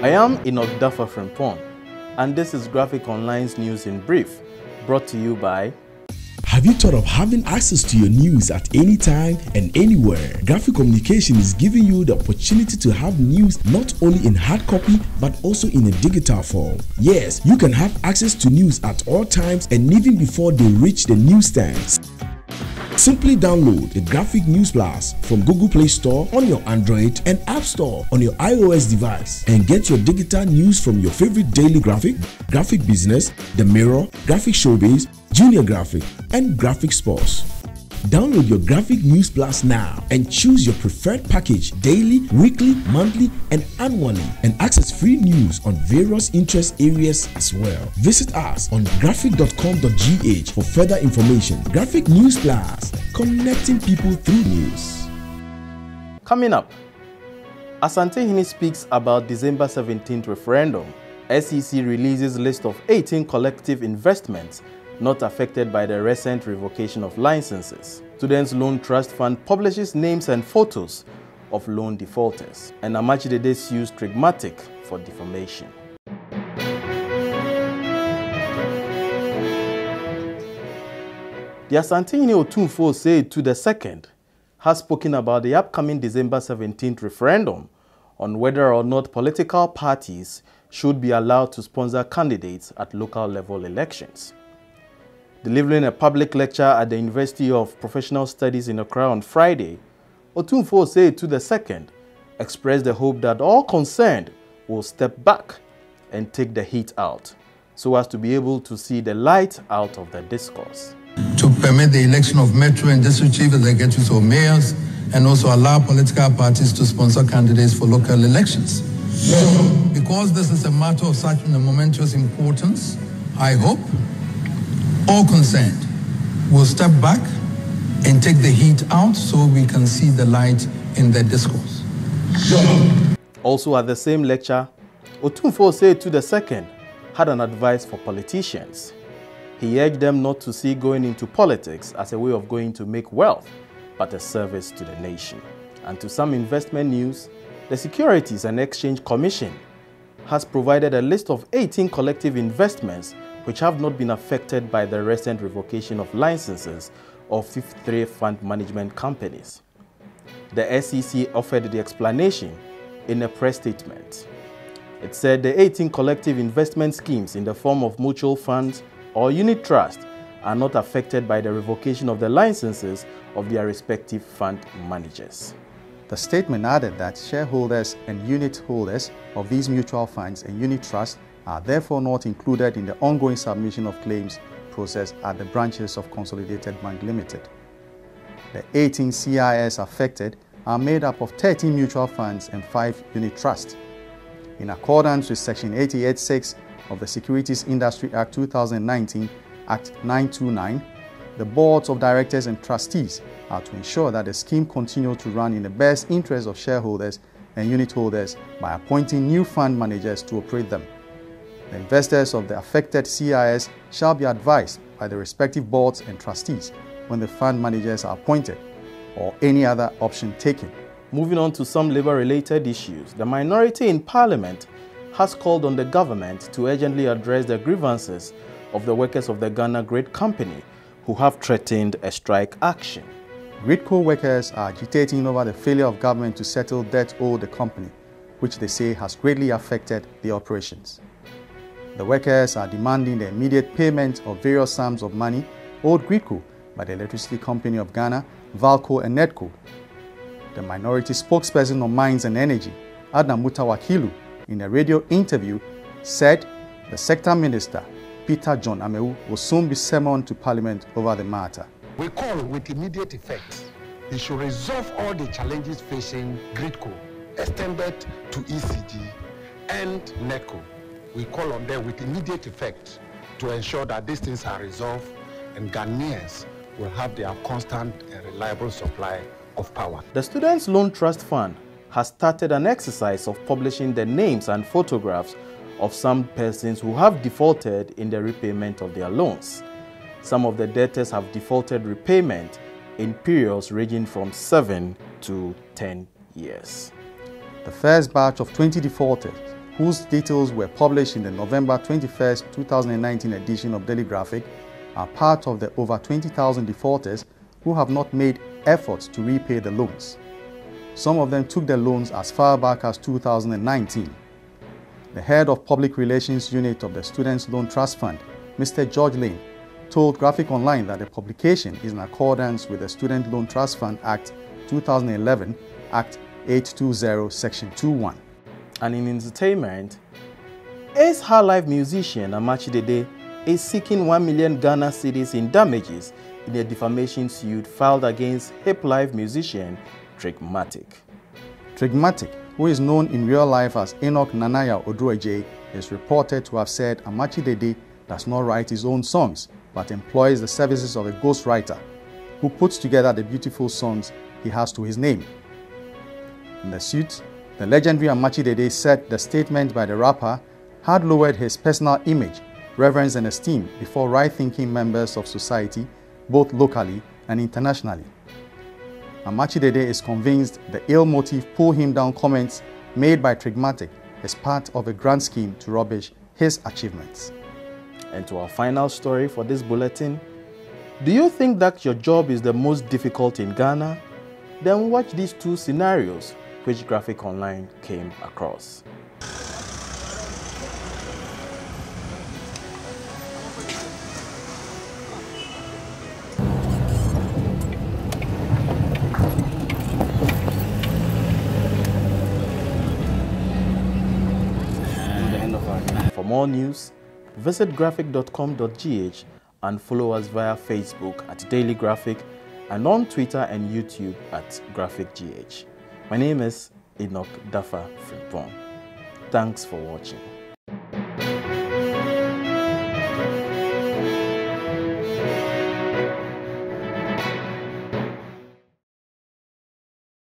I am Enoch Duffer Frimpong, and this is Graphic Online's News in Brief, brought to you by... Have you thought of having access to your news at any time and anywhere? Graphic Communication is giving you the opportunity to have news not only in hard copy but also in a digital form. Yes, you can have access to news at all times and even before they reach the newsstands. Simply download the Graphic News Plus from Google Play Store on your Android and App Store on your iOS device and get your digital news from your favorite daily graphic, Graphic Business, The Mirror, Graphic Showbiz, Junior Graphic, and Graphic Sports. Download your Graphic News Plus now and choose your preferred package daily, weekly, monthly, and annually, and access free news on various interest areas as well. Visit us on graphic.com.gh for further information. Graphic News Plus, connecting people through news. Coming up, Asantehene speaks about December 17th referendum. SEC releases list of 18 collective investments not affected by the recent revocation of licenses. Students' Loan Trust Fund publishes names and photos of loan defaulters. And Amachidede sues Trigmatic for defamation. The Asantehene Otumfuo Osei to the second has spoken about the upcoming December 17th referendum on whether or not political parties should be allowed to sponsor candidates at local level elections. Delivering a public lecture at the University of Professional Studies in Accra on Friday, Otumfuo Osei to the second expressed the hope that all concerned will step back and take the heat out so as to be able to see the light out of the discourse. To permit the election of metro and district chief executives or mayors, and also allow political parties to sponsor candidates for local elections. Because this is a matter of such momentous importance, I hope all concerned will step back and take the heat out so we can see the light in the discourse. Also at the same lecture, Otumfuo Osei to the second had an advice for politicians. He urged them not to see going into politics as a way of going to make wealth, but a service to the nation. And to some investment news, the Securities and Exchange Commission has provided a list of 18 collective investments which have not been affected by the recent revocation of licenses of 53 fund management companies. The SEC offered the explanation in a press statement. It said the 18 collective investment schemes in the form of mutual funds or unit trust are not affected by the revocation of the licenses of their respective fund managers. The statement added that shareholders and unit holders of these mutual funds and unit trusts are therefore not included in the ongoing submission of claims process at the branches of Consolidated Bank Limited. The 18 CIS affected are made up of 13 mutual funds and 5 unit trusts. In accordance with Section 88(6) of the Securities Industry Act 2019, Act 929, the boards of directors and trustees are to ensure that the scheme continues to run in the best interest of shareholders and unit holders by appointing new fund managers to operate them. The investors of the affected CIS shall be advised by the respective boards and trustees when the fund managers are appointed or any other option taken. Moving on to some labor-related issues, the minority in Parliament has called on the government to urgently address the grievances of the workers of the Ghana Grid Company who have threatened a strike action. Gridco workers are agitating over the failure of government to settle debt owed the company, which they say has greatly affected the operations. The workers are demanding the immediate payment of various sums of money owed Gridco by the Electricity Company of Ghana, Valco and Nedco. The minority spokesperson on Mines and Energy, Adna Mutawakilu, in a radio interview, said the sector minister, Peter John Amewu, will soon be summoned to Parliament over the matter. We call with immediate effect. He should resolve all the challenges facing Gridco, extended to ECG and NECO. We call on them with immediate effect to ensure that these things are resolved and Ghanaians will have their constant and reliable supply of power. The Students' Loan Trust Fund has started an exercise of publishing the names and photographs of some persons who have defaulted in the repayment of their loans. Some of the debtors have defaulted repayment in periods ranging from 7 to 10 years. The first batch of 20 defaulters whose details were published in the November 21, 2019 edition of Daily Graphic, are part of the over 20,000 defaulters who have not made efforts to repay the loans. Some of them took their loans as far back as 2019. The head of Public Relations Unit of the Students' Loan Trust Fund, Mr. George Lane, told Graphic Online that the publication is in accordance with the Student Loan Trust Fund Act 2011, Act 820, Section 21. And in entertainment, Ace High Life musician Amachi Dede is seeking 1 million Ghana cedis in damages in a defamation suit filed against Hip Life musician Trigmatic. Trigmatic, who is known in real life as Enoch Nanaya Odueje, is reported to have said Amachi Dede does not write his own songs, but employs the services of a ghostwriter who puts together the beautiful songs he has to his name. In the suit, the legendary Amachi Dede said the statement by the rapper had lowered his personal image, reverence and esteem before right-thinking members of society, both locally and internationally. Amachi Dede is convinced the ill-motive pull-him-down comments made by Trigmatic is part of a grand scheme to rubbish his achievements. And to our final story for this bulletin, do you think that your job is the most difficult in Ghana? Then watch these two scenarios which Graphic Online came across. For more news, visit graphic.com.gh and follow us via Facebook at Daily Graphic and on Twitter and YouTube at GraphicGH. My name is Enoch Dafa Frimpong. Thanks for watching.